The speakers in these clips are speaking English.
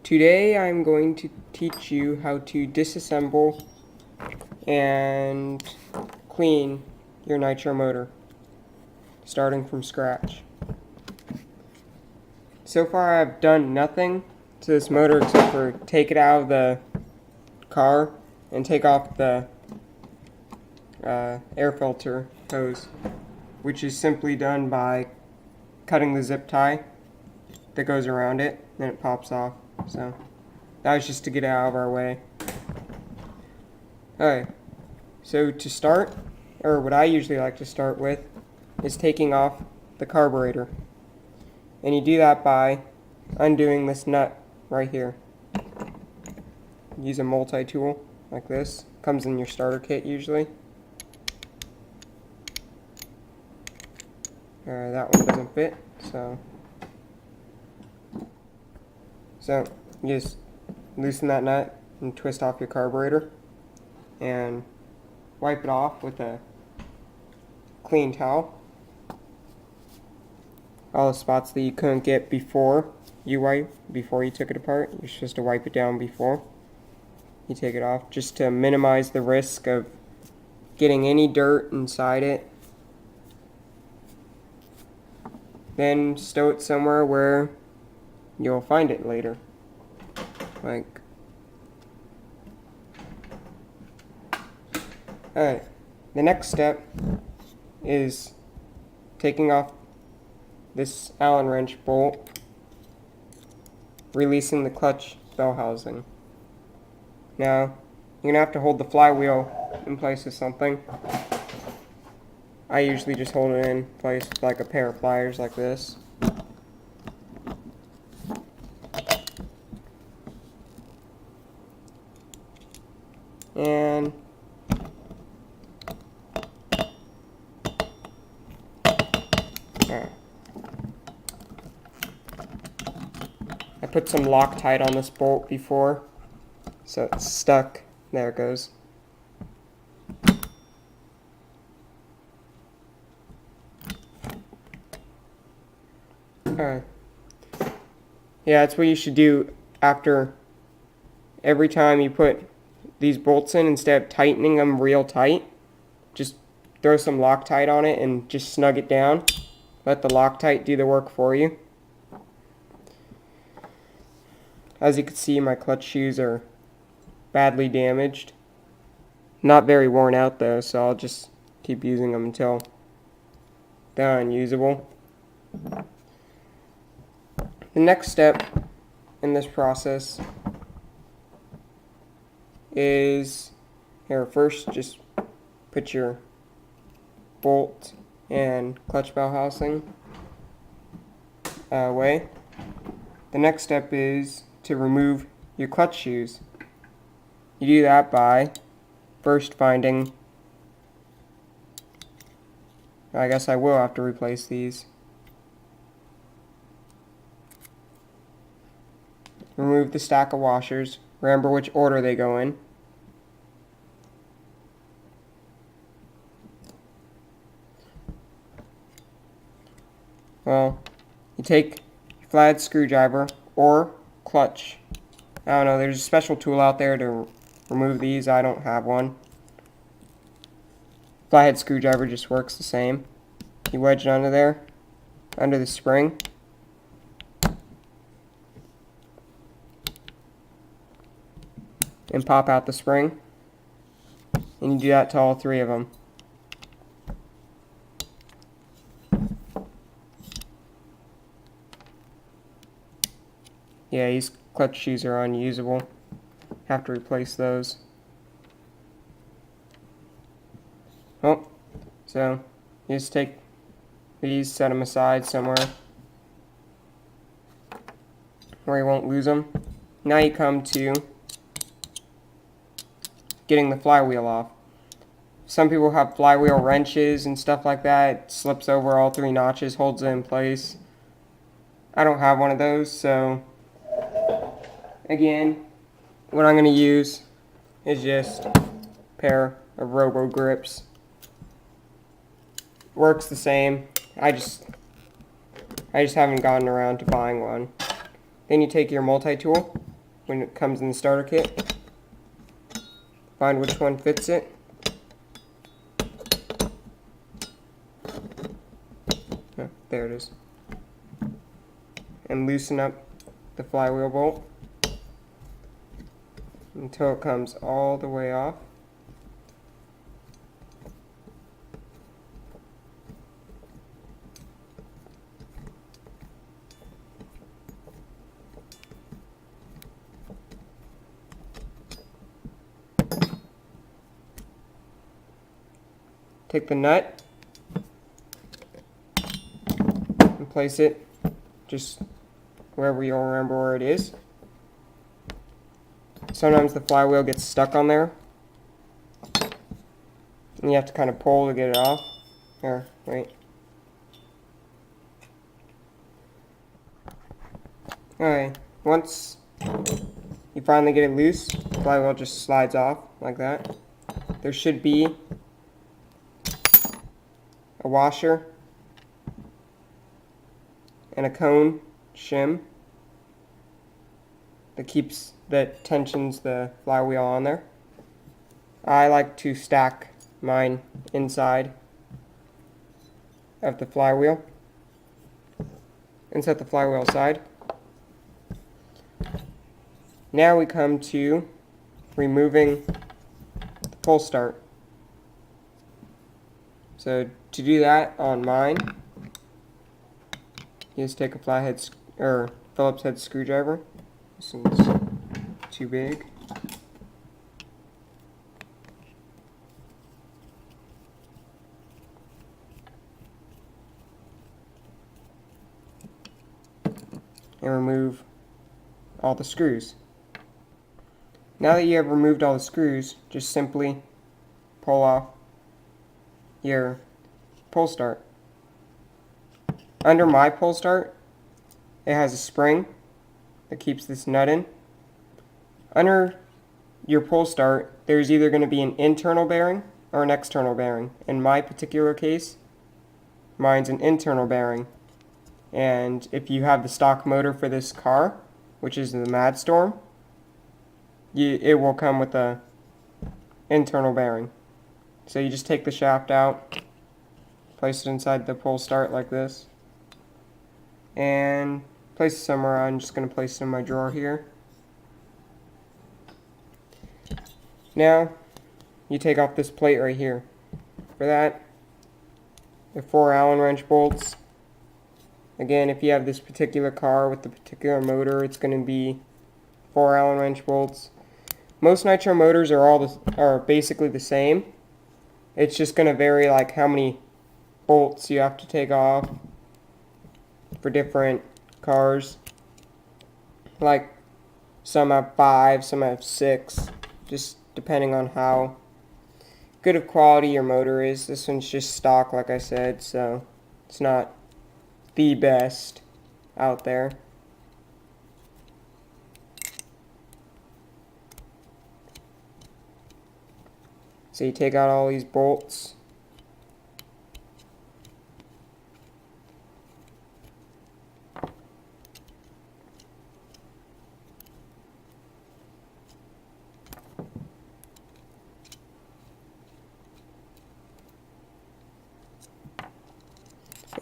Today I'm going to teach you how to disassemble and clean your nitro motor, starting from scratch. So far I've done nothing to this motor except for take it out of the car and take off the air filter hose, which is simply done by cutting the zip tie that goes around it, then it pops off. So that was just to get it out of our way. Alright, so to start, or what I usually like to start with, is taking off the carburetor. And you do that by undoing this nut right here. Use a multi-tool like this. Comes in your starter kit usually. That one doesn't fit, so you just loosen that nut and twist off your carburetor and wipe it off with a clean towel. All the spots that you couldn't get before you took it apart, you're supposed to wipe it down before you take it off, just to minimize the risk of getting any dirt inside it. Then stow it somewhere where you'll find it later. Alright, the next step is taking off this Allen wrench bolt, releasing the clutch bell housing. Now, you're going to have to hold the flywheel in place with something. I usually just hold it in place with like a pair of pliers like this. And I put some Loctite on this bolt before, so it's stuck. There it goes. Alright. Yeah, that's what you should do after every time you put these bolts in. Instead of tightening them real tight, just throw some Loctite on it and just snug it down. Let the Loctite do the work for you. As you can see, my clutch shoes are badly damaged. Not very worn out though, so I'll just keep using them until they're unusable. The next step in this process is, first just put your bolt and clutch bell housing away. The next step is to remove your clutch shoes. You do that by first finding, I guess I will have to replace these. Remove the stack of washers. Remember which order they go in. Well, you take your flathead screwdriver or clutch. I don't know, there's a special tool out there to remove these. I don't have one. Flathead screwdriver just works the same. You wedge it under there, under the spring. And pop out the spring. And you do that to all three of them. Yeah, these clutch shoes are unusable. Have to replace those. Oh, so you just take these, set them aside somewhere where you won't lose them. Now you come to getting the flywheel off. Some people have flywheel wrenches and stuff like that. It slips over all three notches, holds it in place. I don't have one of those, so again, what I'm going to use is just a pair of robo grips. Works the same. I just haven't gotten around to buying one. Then you take your multi-tool when it comes in the starter kit. Find which one fits it. Oh, there it is. And loosen up the flywheel bolt until it comes all the way off. Take the nut and place it just wherever you'll remember where it is. Sometimes the flywheel gets stuck on there, and you have to kind of pull to get it off. Here, wait. Alright, once you finally get it loose, the flywheel just slides off like that. There should be a washer and a cone shim that tensions the flywheel on there. I like to stack mine inside of the flywheel and set the flywheel aside. Now we come to removing the pull start. So to do that on mine, you just take a flathead or Phillips head screwdriver. This one's too big. And remove all the screws. Now that you have removed all the screws, just simply pull off your pull start. Under my pull start, it has a spring that keeps this nut in. Under your pull start, there's either going to be an internal bearing or an external bearing. In my particular case, mine's an internal bearing. And if you have the stock motor for this car, which is the Madstorm, it will come with a internal bearing. So you just take the shaft out, place it inside the pull start like this, and place it somewhere. I'm just going to place it in my drawer here. Now you take off this plate right here. For that, the 4 Allen wrench bolts. Again, if you have this particular car with the particular motor, it's going to be 4 Allen wrench bolts. Most nitro motors are basically the same. It's just going to vary like how many bolts you have to take off for different cars. Like some have 5, some have 6, just depending on how good of quality your motor is. This one's just stock, like I said, so it's not the best out there. So you take out all these bolts.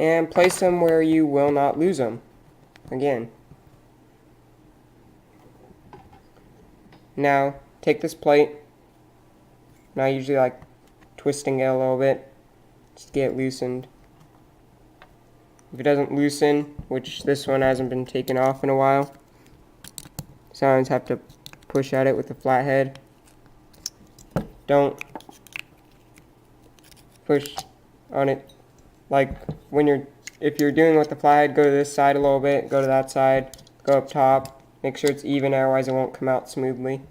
And place them where you will not lose them. Again. Now, take this plate. And I usually like twisting it a little bit, just to get it loosened. If it doesn't loosen, which this one hasn't been taken off in a while, sometimes have to push at it with the flathead. Don't push on it like if you're doing with the flathead, go to this side a little bit, go to that side, go up top, make sure it's even, otherwise it won't come out smoothly.